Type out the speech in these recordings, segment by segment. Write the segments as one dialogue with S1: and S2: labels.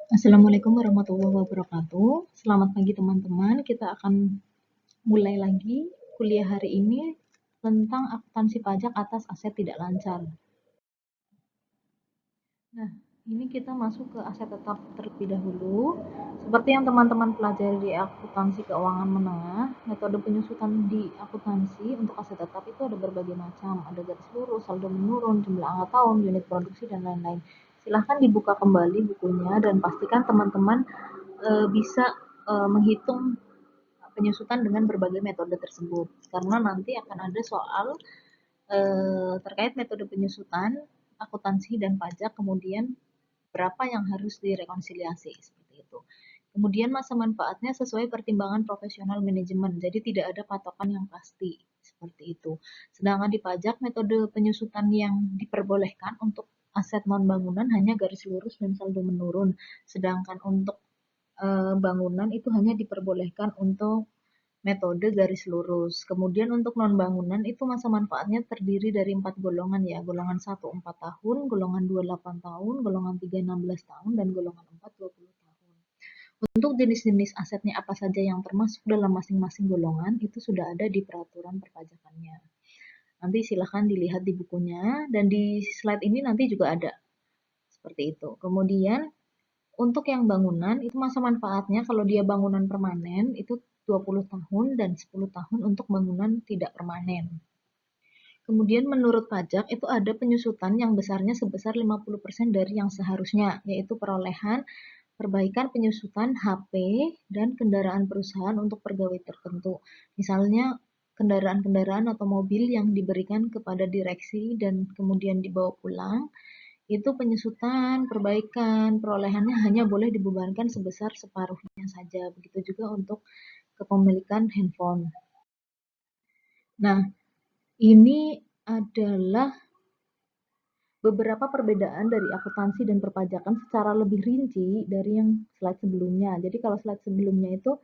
S1: Assalamualaikum warahmatullahi wabarakatuh. Selamat pagi teman-teman. Kita akan mulai lagi kuliah hari ini tentang akuntansi pajak atas aset tidak lancar. Nah, ini kita masuk ke aset tetap terlebih dahulu. Seperti yang teman-teman pelajari di akuntansi keuangan menengah, metode penyusutan di akuntansi untuk aset tetap itu ada berbagai macam. Ada garis lurus, saldo menurun, jumlah angka tahun, unit produksi, dan lain-lain. Silahkan dibuka kembali bukunya dan pastikan teman-teman bisa menghitung penyusutan dengan berbagai metode tersebut karena nanti akan ada soal terkait metode penyusutan akuntansi dan pajak, kemudian berapa yang harus direkonsiliasi seperti itu. Kemudian masa manfaatnya sesuai pertimbangan profesional manajemen, jadi tidak ada patokan yang pasti seperti itu. Sedangkan di pajak metode penyusutan yang diperbolehkan untuk aset non bangunan hanya garis lurus dan saldo menurun, sedangkan untuk bangunan itu hanya diperbolehkan untuk metode garis lurus. Kemudian untuk non bangunan itu masa manfaatnya terdiri dari 4 golongan ya. Golongan 1 4 tahun, golongan 2 8 tahun, golongan 3 16 tahun, dan golongan 4 20 tahun. Untuk jenis-jenis asetnya apa saja yang termasuk dalam masing-masing golongan itu sudah ada di peraturan perpajakannya. Nanti silahkan dilihat di bukunya dan di slide ini nanti juga ada seperti itu. Kemudian untuk yang bangunan, itu masa manfaatnya kalau dia bangunan permanen itu 20 tahun dan 10 tahun untuk bangunan tidak permanen. Kemudian menurut pajak itu ada penyusutan yang besarnya sebesar 50% dari yang seharusnya, yaitu perolehan, perbaikan penyusutan HP, dan kendaraan perusahaan untuk pegawai tertentu. Misalnya kendaraan-kendaraan atau mobil yang diberikan kepada direksi dan kemudian dibawa pulang, itu penyusutan, perbaikan, perolehannya hanya boleh dibebankan sebesar separuhnya saja. Begitu juga untuk kepemilikan handphone. Nah, ini adalah beberapa perbedaan dari akuntansi dan perpajakan secara lebih rinci dari yang slide sebelumnya. Jadi kalau slide sebelumnya itu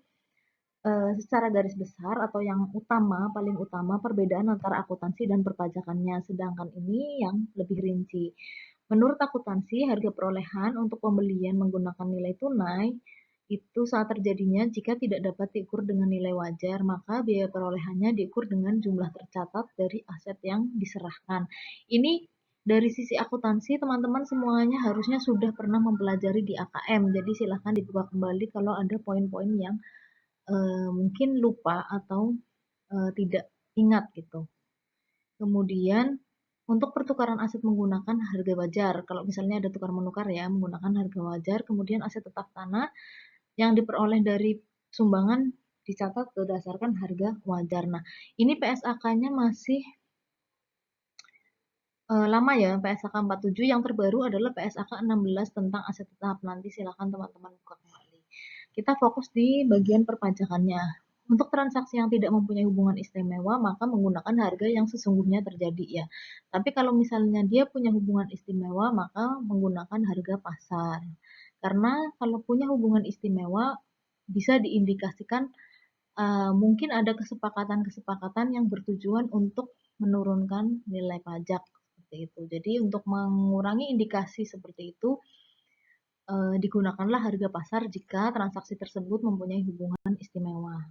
S1: secara garis besar atau yang utama, paling utama perbedaan antara akuntansi dan perpajakannya. Sedangkan ini yang lebih rinci. Menurut akuntansi, harga perolehan untuk pembelian menggunakan nilai tunai itu saat terjadinya jika tidak dapat diukur dengan nilai wajar, maka biaya perolehannya diukur dengan jumlah tercatat dari aset yang diserahkan. Ini dari sisi akuntansi, teman-teman semuanya harusnya sudah pernah mempelajari di AKM, jadi silahkan dibuka kembali kalau ada poin-poin yang mungkin lupa atau tidak ingat gitu. Kemudian untuk pertukaran aset menggunakan harga wajar, kalau misalnya ada tukar menukar ya menggunakan harga wajar, kemudian aset tetap tanah yang diperoleh dari sumbangan dicatat berdasarkan harga wajar. Nah, ini PSAK-nya masih lama ya, PSAK 47, yang terbaru adalah PSAK 16 tentang aset tetap. Nanti silakan teman-teman buka kembali. Kita fokus di bagian perpajakannya. Untuk transaksi yang tidak mempunyai hubungan istimewa, maka menggunakan harga yang sesungguhnya terjadi ya. Tapi kalau misalnya dia punya hubungan istimewa, maka menggunakan harga pasar. Karena kalau punya hubungan istimewa, bisa diindikasikan mungkin ada kesepakatan-kesepakatan yang bertujuan untuk menurunkan nilai pajak seperti itu. Jadi untuk mengurangi indikasi seperti itu, digunakanlah harga pasar jika transaksi tersebut mempunyai hubungan istimewa.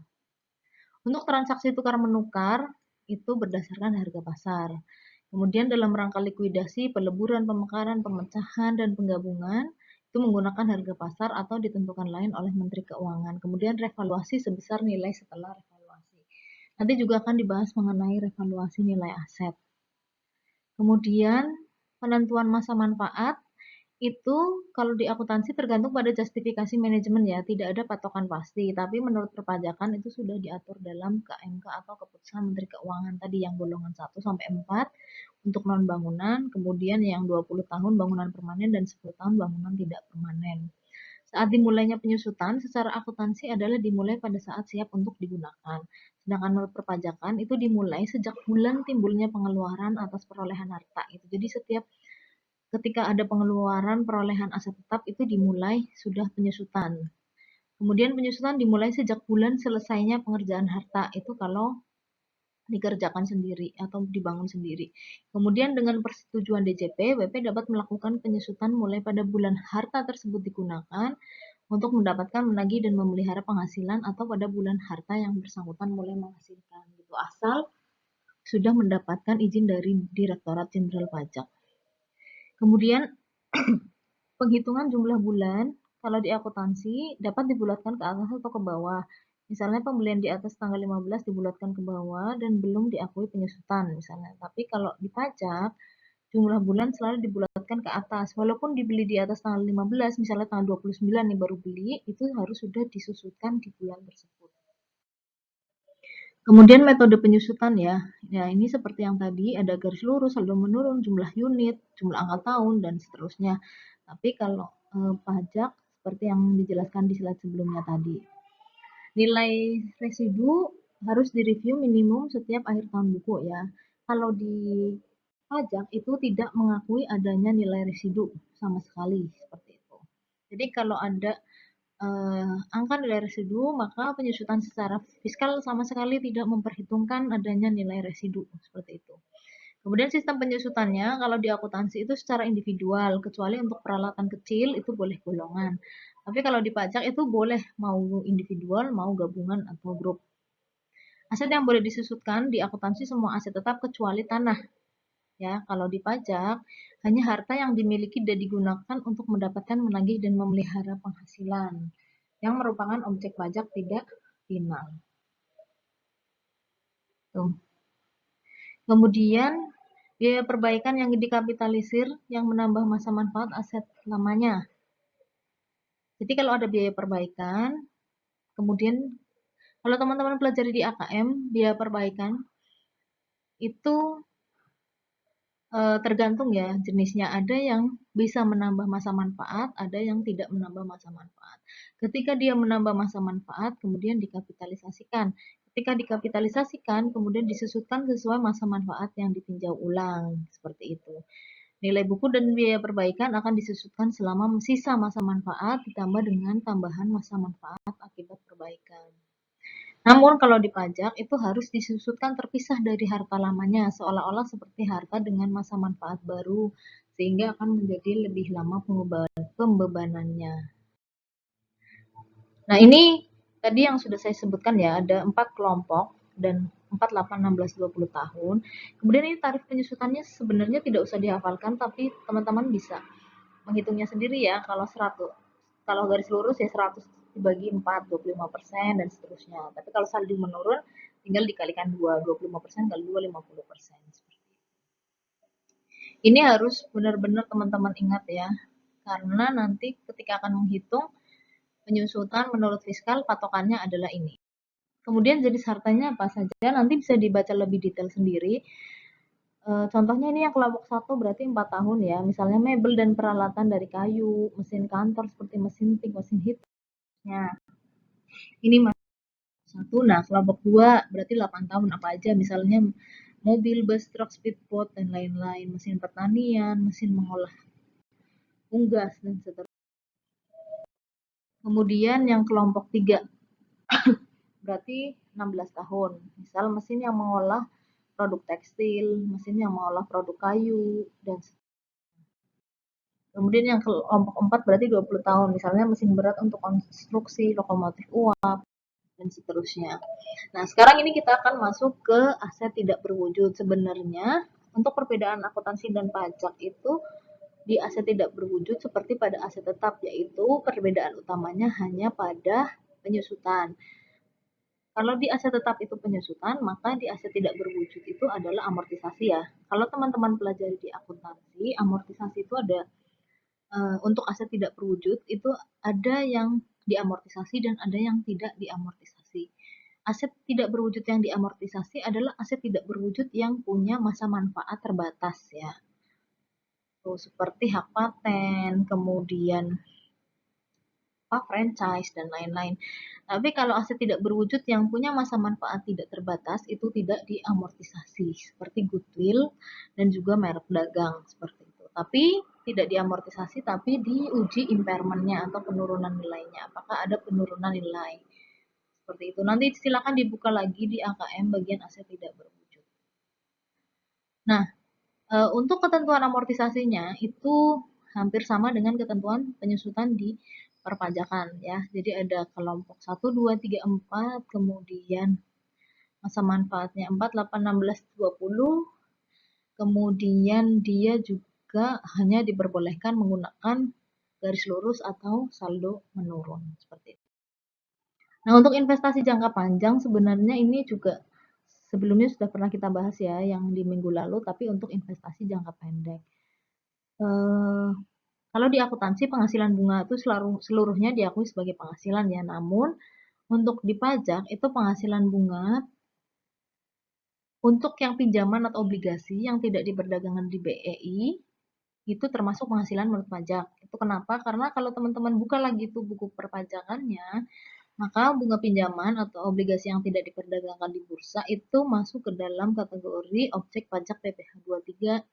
S1: Untuk transaksi tukar menukar itu berdasarkan harga pasar. Kemudian dalam rangka likuidasi, peleburan, pemekaran, pemecahan, dan penggabungan itu menggunakan harga pasar atau ditentukan lain oleh Menteri Keuangan. Kemudian revaluasi sebesar nilai setelah revaluasi. Nanti juga akan dibahas mengenai revaluasi nilai aset. Kemudian penentuan masa manfaat itu kalau di akuntansi tergantung pada justifikasi manajemen ya, tidak ada patokan pasti. Tapi menurut perpajakan itu sudah diatur dalam KMK atau keputusan Menteri Keuangan tadi yang golongan 1 sampai 4 untuk non bangunan, kemudian yang 20 tahun bangunan permanen dan 10 tahun bangunan tidak permanen. Saat dimulainya penyusutan secara akuntansi adalah dimulai pada saat siap untuk digunakan. Sedangkan menurut perpajakan itu dimulai sejak bulan timbulnya pengeluaran atas perolehan harta. Itu jadi setiap ketika ada pengeluaran perolehan aset tetap itu dimulai sudah penyusutan. Kemudian penyusutan dimulai sejak bulan selesainya pengerjaan harta. Itu kalau dikerjakan sendiri atau dibangun sendiri. Kemudian dengan persetujuan DJP, WP dapat melakukan penyusutan mulai pada bulan harta tersebut digunakan untuk mendapatkan, menagih, dan memelihara penghasilan atau pada bulan harta yang bersangkutan mulai menghasilkan. Gitu. Asal sudah mendapatkan izin dari Direktorat Jenderal Pajak. Kemudian penghitungan jumlah bulan kalau di akuntansi dapat dibulatkan ke atas atau ke bawah. Misalnya pembelian di atas tanggal 15 dibulatkan ke bawah dan belum diakui penyusutan misalnya. Tapi kalau di pajak jumlah bulan selalu dibulatkan ke atas. Walaupun dibeli di atas tanggal 15, misalnya tanggal 29 nih baru beli, itu harus sudah disusutkan di bulan tersebut. Kemudian metode penyusutan ya. Ya, ini seperti yang tadi ada garis lurus, saldo menurun, jumlah unit, jumlah angka tahun dan seterusnya. Tapi kalau pajak seperti yang dijelaskan di slide sebelumnya tadi. Nilai residu harus direview minimum setiap akhir tahun buku ya. Kalau di pajak itu tidak mengakui adanya nilai residu sama sekali seperti itu. Jadi kalau ada angka nilai residu, maka penyusutan secara fiskal sama sekali tidak memperhitungkan adanya nilai residu seperti itu. Kemudian sistem penyusutannya kalau di akuntansi itu secara individual, kecuali untuk peralatan kecil itu boleh golongan. Tapi kalau di pajak itu boleh mau individual, mau gabungan atau grup. Aset yang boleh disusutkan di akuntansi semua aset tetap kecuali tanah. Ya, kalau di pajak hanya harta yang dimiliki dan digunakan untuk mendapatkan, menagih, dan memelihara penghasilan yang merupakan objek pajak tidak final. Tuh. Kemudian biaya perbaikan yang dikapitalisir yang menambah masa manfaat aset lamanya. Jadi kalau ada biaya perbaikan, kemudian kalau teman-teman pelajari di AKM, biaya perbaikan itu tergantung ya jenisnya. Ada yang bisa menambah masa manfaat, ada yang tidak menambah masa manfaat. Ketika dia menambah masa manfaat, kemudian dikapitalisasikan. Ketika dikapitalisasikan, kemudian disusutkan sesuai masa manfaat yang ditinjau ulang. Seperti itu. Nilai buku dan biaya perbaikan akan disusutkan selama sisa masa manfaat ditambah dengan tambahan masa manfaat akibat perbaikan. Namun kalau di pajak itu harus disusutkan terpisah dari harta lamanya, seolah-olah seperti harta dengan masa manfaat baru, sehingga akan menjadi lebih lama pembebanannya. Nah ini tadi yang sudah saya sebutkan ya, ada 4 kelompok dan 4, 8, 16, 20 tahun. Kemudian ini tarif penyusutannya sebenarnya tidak usah dihafalkan, tapi teman-teman bisa menghitungnya sendiri ya. Kalau 100, kalau garis lurus ya 100 dibagi 4, 25% dan seterusnya. Tapi kalau saldo menurun tinggal dikalikan 2, 25% kali 2, 50%. Ini harus benar-benar teman-teman ingat ya. Karena nanti ketika akan menghitung penyusutan menurut fiskal patokannya adalah ini. Kemudian jenis hartanya apa saja nanti bisa dibaca lebih detail sendiri. Contohnya ini yang kelompok 1 berarti 4 tahun ya. Misalnya mebel dan peralatan dari kayu, mesin kantor seperti mesin tik, mesin hitam. Ya. Ini satu. Nah, kelompok 2 berarti 8 tahun apa aja? Misalnya mobil, bus, truk, speedboat dan lain-lain, mesin pertanian, mesin mengolah unggas dan seterusnya. Kemudian yang kelompok 3 berarti 16 tahun. Misal mesin yang mengolah produk tekstil, mesin yang mengolah produk kayu dan kemudian yang kelompok 4 berarti 20 tahun. Misalnya mesin berat untuk konstruksi, lokomotif uap dan seterusnya. Nah, sekarang ini kita akan masuk ke aset tidak berwujud. Sebenarnya untuk perbedaan akuntansi dan pajak itu di aset tidak berwujud seperti pada aset tetap, yaitu perbedaan utamanya hanya pada penyusutan. Kalau di aset tetap itu penyusutan, maka di aset tidak berwujud itu adalah amortisasi ya. Kalau teman-teman pelajari di akuntansi, amortisasi itu ada untuk aset tidak berwujud itu ada yang diamortisasi dan ada yang tidak diamortisasi. Aset tidak berwujud yang diamortisasi adalah aset tidak berwujud yang punya masa manfaat terbatas ya. Tuh, seperti hak paten, kemudian franchise dan lain-lain. Tapi kalau aset tidak berwujud yang punya masa manfaat tidak terbatas itu tidak diamortisasi seperti goodwill dan juga merek dagang seperti itu. Tapi tidak diamortisasi tapi diuji impairment-nya atau penurunan nilainya. Apakah ada penurunan nilai? Seperti itu. Nanti silakan dibuka lagi di AKM bagian aset tidak berwujud. Nah, untuk ketentuan amortisasinya itu hampir sama dengan ketentuan penyusutan di perpajakan ya. Jadi ada kelompok 1, 2, 3, 4, kemudian masa manfaatnya 4, 8, 16, 20, kemudian dia juga hanya diperbolehkan menggunakan garis lurus atau saldo menurun seperti itu. Nah, untuk investasi jangka panjang sebenarnya ini juga sebelumnya sudah pernah kita bahas ya yang di minggu lalu, tapi untuk investasi jangka pendek. Kalau di akuntansi penghasilan bunga itu seluruhnya diakui sebagai penghasilan ya, namun untuk di pajak itu penghasilan bunga untuk yang pinjaman atau obligasi yang tidak diperdagangkan di BEI itu termasuk penghasilan menurut pajak. Itu kenapa? Karena kalau teman-teman buka lagi tuh buku perpajakannya, maka bunga pinjaman atau obligasi yang tidak diperdagangkan di bursa itu masuk ke dalam kategori objek pajak PPh 23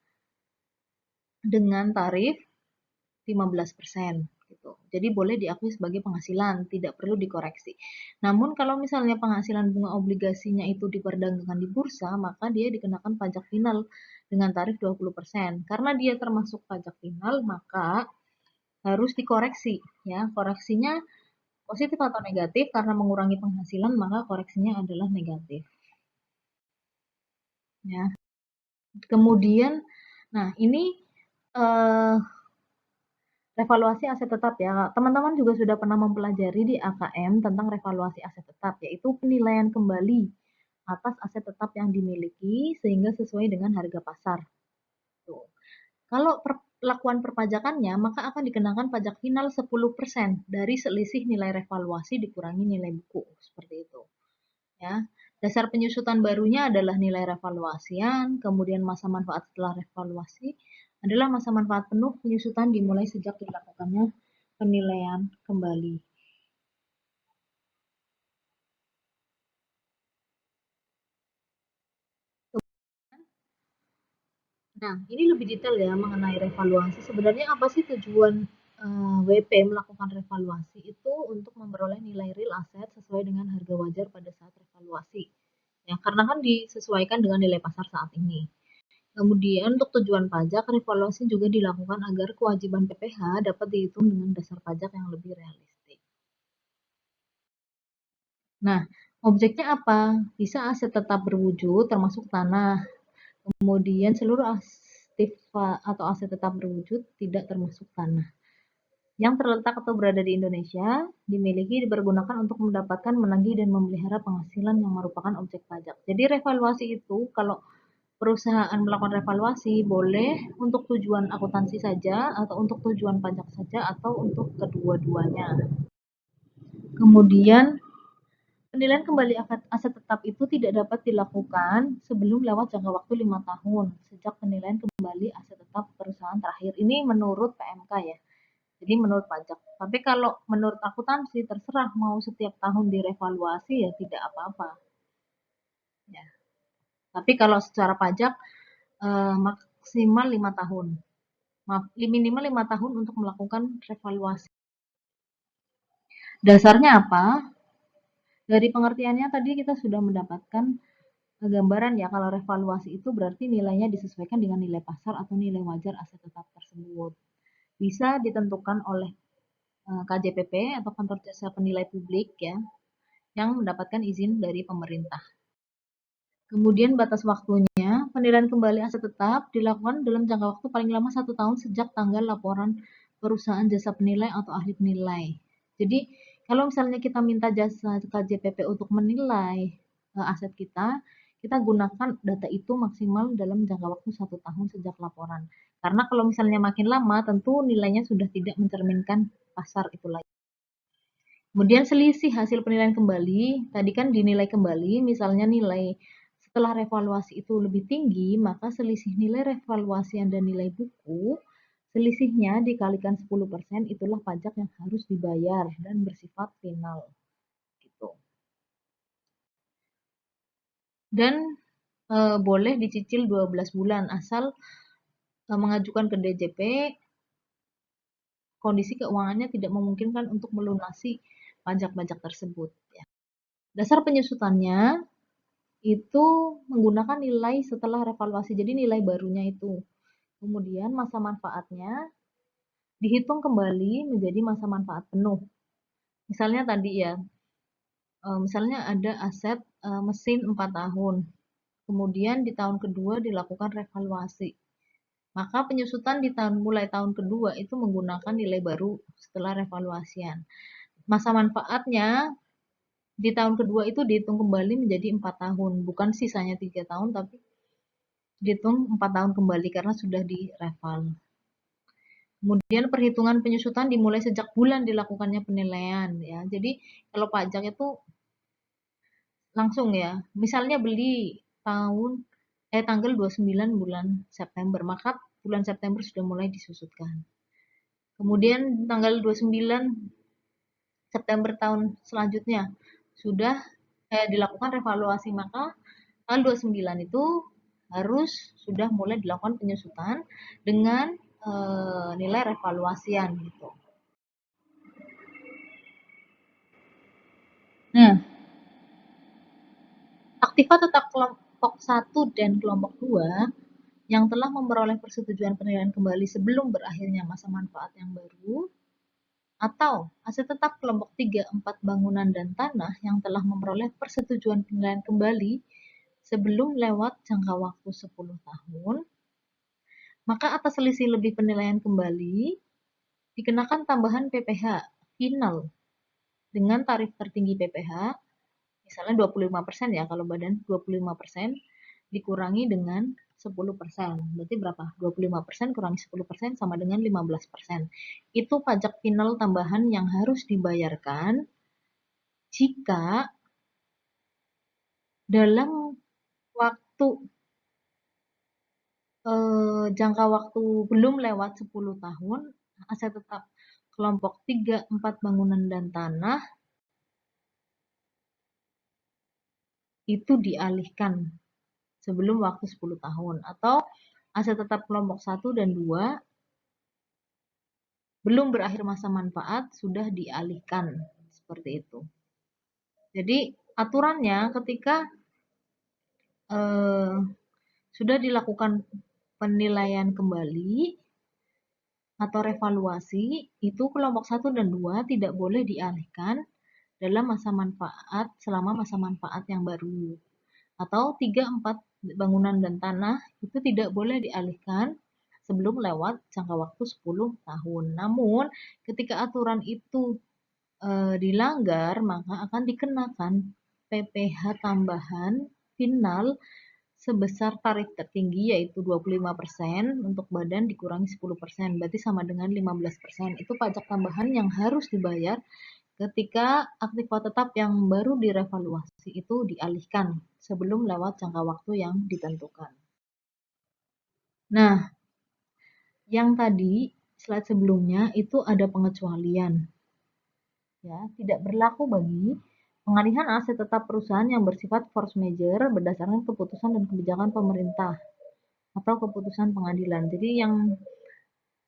S1: dengan tarif 15%. Gitu. Jadi boleh diakui sebagai penghasilan, tidak perlu dikoreksi. Namun kalau misalnya penghasilan bunga obligasinya itu diperdagangkan di bursa, maka dia dikenakan pajak final dengan tarif 20%. Karena dia termasuk pajak final, maka harus dikoreksi. Ya, koreksinya positif atau negatif, karena mengurangi penghasilan, maka koreksinya adalah negatif. Ya. Kemudian, nah ini eh, revaluasi aset tetap ya. Teman-teman juga sudah pernah mempelajari di AKM tentang revaluasi aset tetap, yaitu penilaian kembali atas aset tetap yang dimiliki sehingga sesuai dengan harga pasar. Tuh. Kalau perlakuan perpajakannya, maka akan dikenakan pajak final 10% dari selisih nilai revaluasi dikurangi nilai buku. Seperti itu. Ya. Dasar penyusutan barunya adalah nilai revaluasian, kemudian masa manfaat setelah revaluasi adalah masa manfaat penuh penyusutan dimulai sejak dilakukannya penilaian kembali. Nah, ini lebih detail ya mengenai revaluasi. Sebenarnya apa sih tujuan WP melakukan revaluasi? Itu untuk memperoleh nilai real aset sesuai dengan harga wajar pada saat revaluasi. Ya, karena kan disesuaikan dengan nilai pasar saat ini. Kemudian untuk tujuan pajak, revaluasi juga dilakukan agar kewajiban PPh dapat dihitung dengan dasar pajak yang lebih realistik. Nah, objeknya apa? Bisa aset tetap berwujud termasuk tanah. Kemudian seluruh aktif atau aset tetap berwujud tidak termasuk tanah. Yang terletak atau berada di Indonesia dimiliki dipergunakan untuk mendapatkan, menagih, dan memelihara penghasilan yang merupakan objek pajak. Jadi revaluasi itu kalau perusahaan melakukan revaluasi boleh untuk tujuan akuntansi saja atau untuk tujuan pajak saja atau untuk kedua-duanya. Kemudian penilaian kembali aset tetap itu tidak dapat dilakukan sebelum lewat jangka waktu 5 tahun sejak penilaian kembali aset tetap perusahaan terakhir. Ini menurut PMK ya. Jadi menurut pajak. Tapi kalau menurut akuntansi terserah mau setiap tahun direvaluasi ya tidak apa-apa. Ya. Tapi kalau secara pajak maksimal 5 tahun. Minimal 5 tahun untuk melakukan revaluasi. Dasarnya apa? Dari pengertiannya tadi kita sudah mendapatkan gambaran ya kalau revaluasi itu berarti nilainya disesuaikan dengan nilai pasar atau nilai wajar aset tetap tersebut. Bisa ditentukan oleh KJPP atau kantor jasa penilai publik ya yang mendapatkan izin dari pemerintah. Kemudian batas waktunya, penilaian kembali aset tetap dilakukan dalam jangka waktu paling lama 1 tahun sejak tanggal laporan perusahaan jasa penilai atau ahli penilai. Jadi kalau misalnya kita minta jasa KJPP untuk menilai aset kita, kita gunakan data itu maksimal dalam jangka waktu 1 tahun sejak laporan. Karena kalau misalnya makin lama, tentu nilainya sudah tidak mencerminkan pasar itu lagi. Kemudian selisih hasil penilaian kembali, tadi kan dinilai kembali, misalnya nilai setelah revaluasi itu lebih tinggi, maka selisih nilai revaluasian dan nilai buku, selisihnya dikalikan 10% itulah pajak yang harus dibayar dan bersifat final. Gitu. Dan boleh dicicil 12 bulan asal mengajukan ke DJP kondisi keuangannya tidak memungkinkan untuk melunasi pajak-pajak tersebut. Ya. Dasar penyusutannya itu menggunakan nilai setelah revaluasi, jadi nilai barunya itu. Kemudian masa manfaatnya dihitung kembali menjadi masa manfaat penuh. Misalnya tadi ya, misalnya ada aset mesin 4 tahun, kemudian di tahun kedua dilakukan revaluasi. Maka penyusutan di mulai tahun kedua itu menggunakan nilai baru setelah revaluasian. Masa manfaatnya di tahun kedua itu dihitung kembali menjadi 4 tahun, bukan sisanya 3 tahun, tapi dihitung 4 tahun kembali karena sudah direval. Kemudian perhitungan penyusutan dimulai sejak bulan dilakukannya penilaian ya. Jadi kalau pajak itu langsung ya. Misalnya beli tanggal 29 bulan September, maka bulan September sudah mulai disusutkan. Kemudian tanggal 29 September tahun selanjutnya sudah dilakukan revaluasi, maka tanggal 29 itu harus sudah mulai dilakukan penyusutan dengan nilai revaluasian gitu. Nah, aktiva tetap kelompok 1 dan kelompok 2 yang telah memperoleh persetujuan penilaian kembali sebelum berakhirnya masa manfaat yang baru, atau aset tetap kelompok 3, 4 bangunan dan tanah yang telah memperoleh persetujuan penilaian kembali sebelum lewat jangka waktu 10 tahun, maka atas selisih lebih penilaian kembali dikenakan tambahan PPh final dengan tarif tertinggi PPh, misalnya 25% ya, kalau badan 25% dikurangi dengan 10%. Berarti berapa? 25% kurangi 10% sama dengan 15%. Itu pajak final tambahan yang harus dibayarkan jika dalam waktu jangka waktu belum lewat 10 tahun, aset tetap kelompok 3, 4 bangunan dan tanah itu dialihkan sebelum waktu 10 tahun, atau aset tetap kelompok 1 dan 2 belum berakhir masa manfaat sudah dialihkan, seperti itu. Jadi aturannya ketika sudah dilakukan penilaian kembali atau revaluasi, itu kelompok 1 dan 2 tidak boleh dialihkan dalam masa manfaat selama masa manfaat yang baru. Atau 3, 4 bangunan dan tanah itu tidak boleh dialihkan sebelum lewat jangka waktu 10 tahun. Namun ketika aturan itu dilanggar, maka akan dikenakan PPh tambahan final sebesar tarif tertinggi yaitu 25% untuk badan dikurangi 10%, berarti sama dengan 15%. Itu pajak tambahan yang harus dibayar ketika aktiva tetap yang baru direvaluasi itu dialihkan sebelum lewat jangka waktu yang ditentukan. Nah, yang tadi slide sebelumnya itu ada pengecualian. Ya, tidak berlaku bagi pengalihan aset tetap perusahaan yang bersifat force majeure berdasarkan keputusan dan kebijakan pemerintah atau keputusan pengadilan. Jadi yang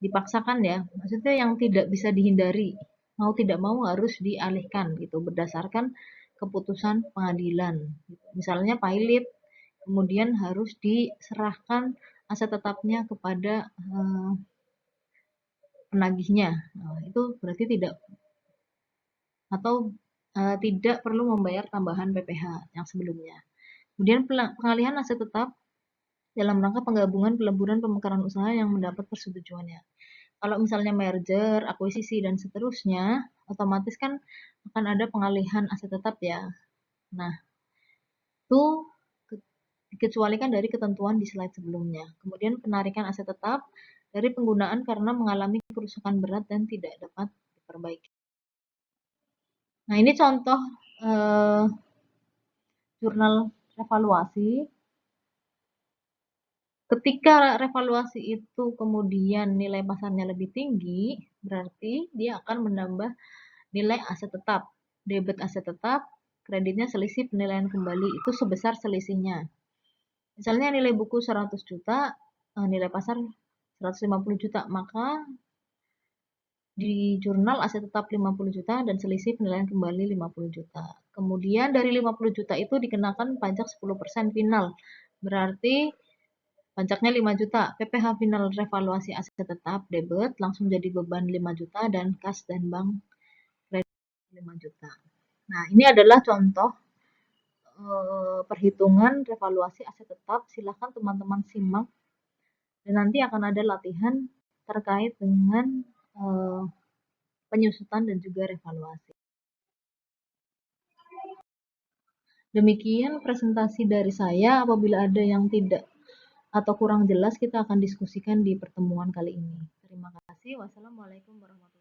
S1: dipaksakan ya, maksudnya yang tidak bisa dihindari, mau tidak mau harus dialihkan gitu berdasarkan keputusan pengadilan. Misalnya pilot, kemudian harus diserahkan aset tetapnya kepada penagihnya. Nah, itu berarti tidak atau tidak perlu membayar tambahan PPh yang sebelumnya. Kemudian pengalihan aset tetap dalam rangka penggabungan, peleburan, pemekaran usaha yang mendapat persetujuannya. Kalau misalnya merger, akuisisi, dan seterusnya, otomatis kan akan ada pengalihan aset tetap ya. Nah, itu dikecualikan dari ketentuan di slide sebelumnya. Kemudian penarikan aset tetap dari penggunaan karena mengalami kerusakan berat dan tidak dapat diperbaiki. Nah, ini contoh jurnal revaluasi. Ketika revaluasi itu kemudian nilai pasarnya lebih tinggi, berarti dia akan menambah nilai aset tetap. Debit aset tetap, kreditnya selisih penilaian kembali, itu sebesar selisihnya. Misalnya nilai buku 100 juta, nilai pasar 150 juta, maka Di jurnal aset tetap 50 juta dan selisih penilaian kembali 50 juta. Kemudian dari 50 juta itu dikenakan pajak 10% final. Berarti pajaknya 5 juta. PPh final revaluasi aset tetap debit langsung jadi beban 5 juta dan kas dan bank kredit 5 juta. Nah, ini adalah contoh perhitungan revaluasi aset tetap. Silakan teman-teman simak dan nanti akan ada latihan terkait dengan penyusutan dan juga revaluasi. Demikian presentasi dari saya. Apabila ada yang tidak atau kurang jelas, kita akan diskusikan di pertemuan kali ini. Terima kasih. Wassalamualaikum warahmatullahi wabarakatuh.